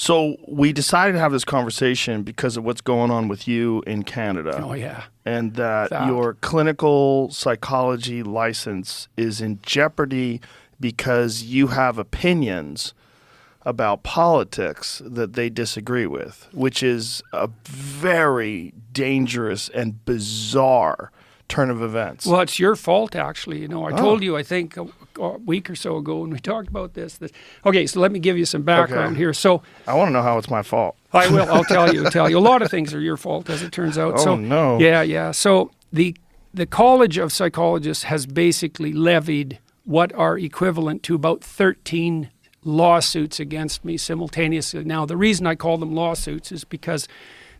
So we decided to have this conversation because of what's going on with you in Canada. Oh, yeah. And that Fact. your clinical psychology license is in jeopardy because you have opinions about politics that they disagree with, which is a very dangerous and bizarre turn of events. Well, it's your fault, actually. You know, I told you, I think, a week or so ago when we talked about this. Okay, so let me give you some background here. So I want to know how it's my fault. I will. I'll tell you. A lot of things are your fault, as it turns out. Oh, no. Yeah. So the College of Psychologists has basically levied what are equivalent to about 13 lawsuits against me simultaneously. Now, the reason I call them lawsuits is because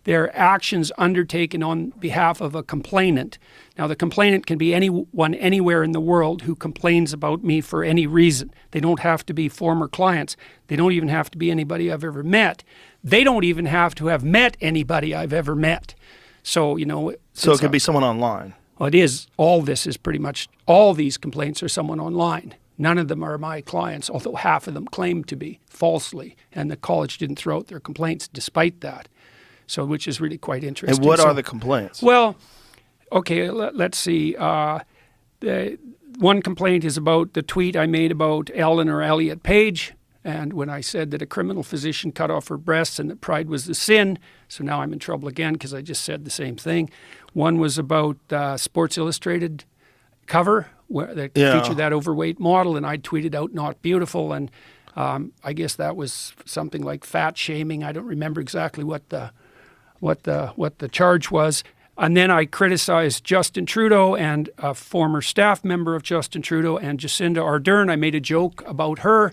they're actions undertaken on behalf of a complainant. Now, the complainant can be anyone anywhere in the world who complains about me for any reason. They don't have to be former clients. They don't even have to be anybody I've ever met. They don't even have to have met anybody I've ever met. So, you know. So it could be someone online. Well, it is. All this is pretty much, all these complaints are someone online. None of them are my clients, although half of them claim to be falsely. And the college didn't throw out their complaints despite that. So, which is really quite interesting. And what are the complaints? Well, okay, let's see. The one complaint is about the tweet I made about Ellen or Elliot Page, and when I said that a criminal physician cut off her breasts and that pride was the sin. So now I'm in trouble again because I just said the same thing. One was about Sports Illustrated cover where they featured that overweight model, and I tweeted out "not beautiful," and I guess that was something like fat shaming. I don't remember exactly what the charge was. And then I criticized Justin Trudeau and a former staff member of Justin Trudeau and Jacinda Ardern. I made a joke about her.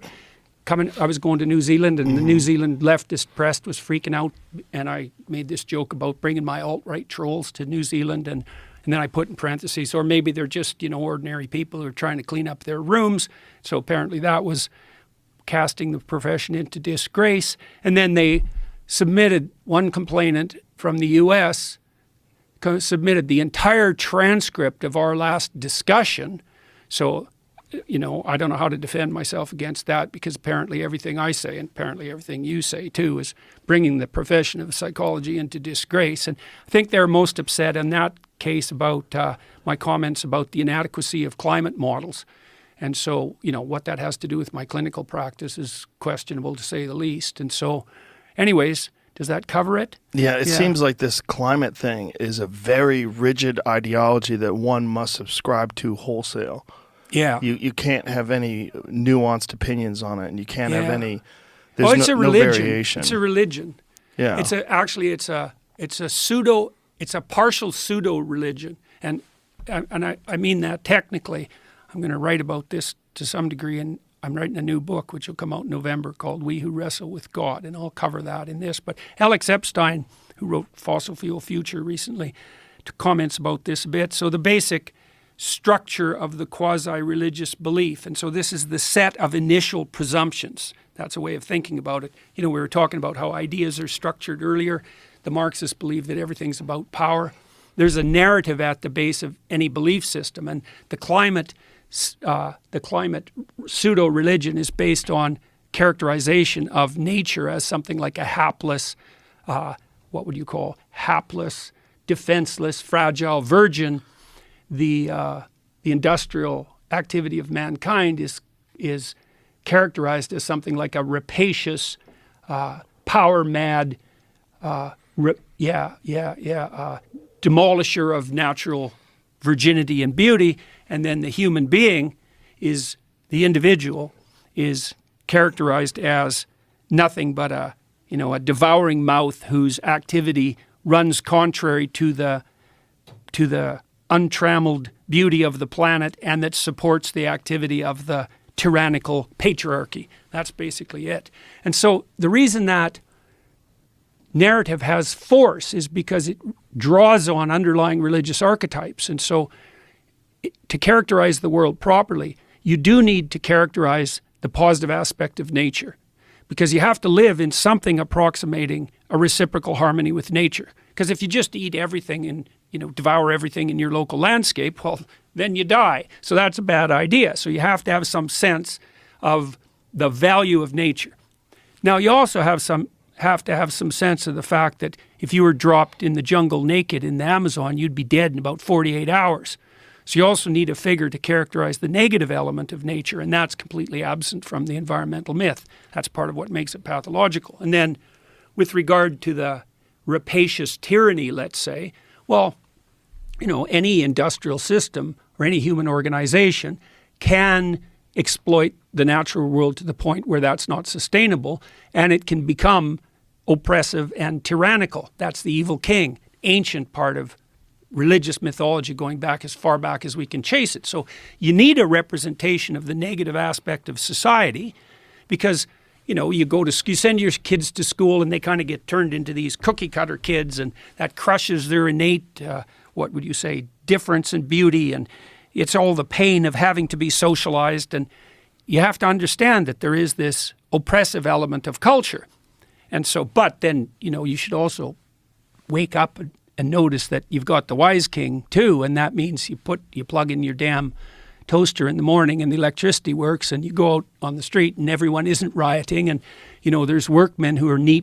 I was going to New Zealand, and the New Zealand leftist press was freaking out, and I made this joke about bringing my alt-right trolls to New Zealand, and then I put in parentheses, or maybe they're just, ordinary people who are trying to clean up their rooms. So apparently that was casting the profession into disgrace. And then they submitted, one complainant from the U.S. submitted the entire transcript of our last discussion. So, I don't know how to defend myself against that, because apparently everything I say, and apparently everything you say too, is bringing the profession of psychology into disgrace. And I think they're most upset in that case about my comments about the inadequacy of climate models. And so, what that has to do with my clinical practice is questionable, to say the least. And so, anyways, does that cover it? Yeah, it seems like this climate thing is a very rigid ideology that one must subscribe to wholesale. Yeah. You can't have any nuanced opinions on it, and you can't have any. There's it's a no religion. variation. It's a religion. Yeah. It's a partial pseudo religion, and I mean that technically. I'm going to write about this to some degree, and I'm writing a new book which will come out in November called "We Who Wrestle with God," and I'll cover that in this. But Alex Epstein, who wrote Fossil Fuel Future recently, comments about this a bit. So the basic structure of the quasi-religious belief. And so this is the set of initial presumptions. That's a way of thinking about it. We were talking about how ideas are structured earlier. The Marxists believe that everything's about power. There's a narrative at the base of any belief system, and the climate pseudo-religion is based on characterization of nature as something like a hapless, hapless, defenseless, fragile virgin. The industrial activity of mankind is characterized as something like a rapacious, power-mad, demolisher of natural virginity and beauty, and then the human being the individual is characterized as nothing but a devouring mouth whose activity runs contrary to the untrammeled beauty of the planet, and that supports the activity of the tyrannical patriarchy. That's basically it. And so the reason that narrative has force is because it draws on underlying religious archetypes. And so to characterize the world properly, you do need to characterize the positive aspect of nature, because you have to live in something approximating a reciprocal harmony with nature. Because if you just eat everything and devour everything in your local landscape, well, then you die. So that's a bad idea. So you have to have some sense of the value of nature. Now, you also have some have to have some sense of the fact that if you were dropped in the jungle naked in the Amazon, you'd be dead in about 48 hours. So you also need a figure to characterize the negative element of nature, and that's completely absent from the environmental myth. That's part of what makes it pathological. And then with regard to the rapacious tyranny, let's say, well, you know, any industrial system or any human organization can exploit the natural world to the point where that's not sustainable, and it can become oppressive and tyrannical. That's the evil king, ancient part of religious mythology going back as far back as we can chase it. So you need a representation of the negative aspect of society, because you know, you send your kids to school and they kind of get turned into these cookie cutter kids, and that crushes their innate, what would you say, difference and beauty, and it's all the pain of having to be socialized. And you have to understand that there is this oppressive element of culture. And so, but then, you know, you should also wake up and notice that you've got the wise king too, and that means you plug in your damn toaster in the morning and the electricity works, and you go out on the street and everyone isn't rioting, and you know there's workmen who are knee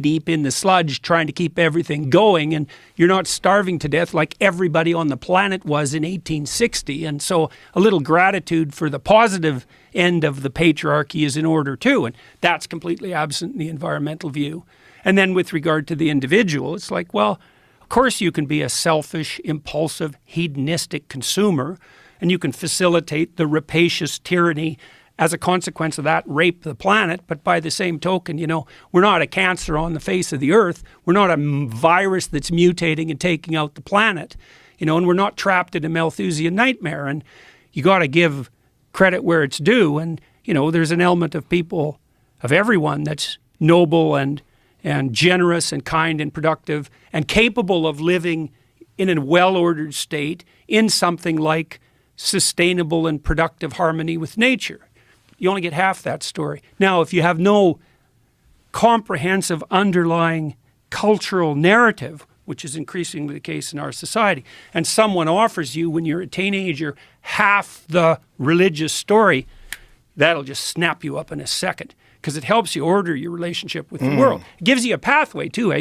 deep in the sludge trying to keep everything going, and you're not starving to death like everybody on the planet was in 1860. And so a little gratitude for the positive end of the patriarchy is in order too, and that's completely absent in the environmental view. And then with regard to the individual, it's like, well, of course you can be a selfish, impulsive, hedonistic consumer, and you can facilitate the rapacious tyranny as a consequence of that, rape the planet. But by the same token, you know, we're not a cancer on the face of the earth. We're not a virus that's mutating and taking out the planet, you know, and we're not trapped in a Malthusian nightmare. And you got to give credit where it's due. And, you know, there's an element of people, of everyone, that's noble and generous and kind and productive and capable of living in a well-ordered state in something like sustainable and productive harmony with nature. You only get half that story. Now, if you have no comprehensive underlying cultural narrative, which is increasingly the case in our society, and someone offers you when you're a teenager half the religious story, that'll just snap you up in a second, because it helps you order your relationship with the world. It gives you a pathway too.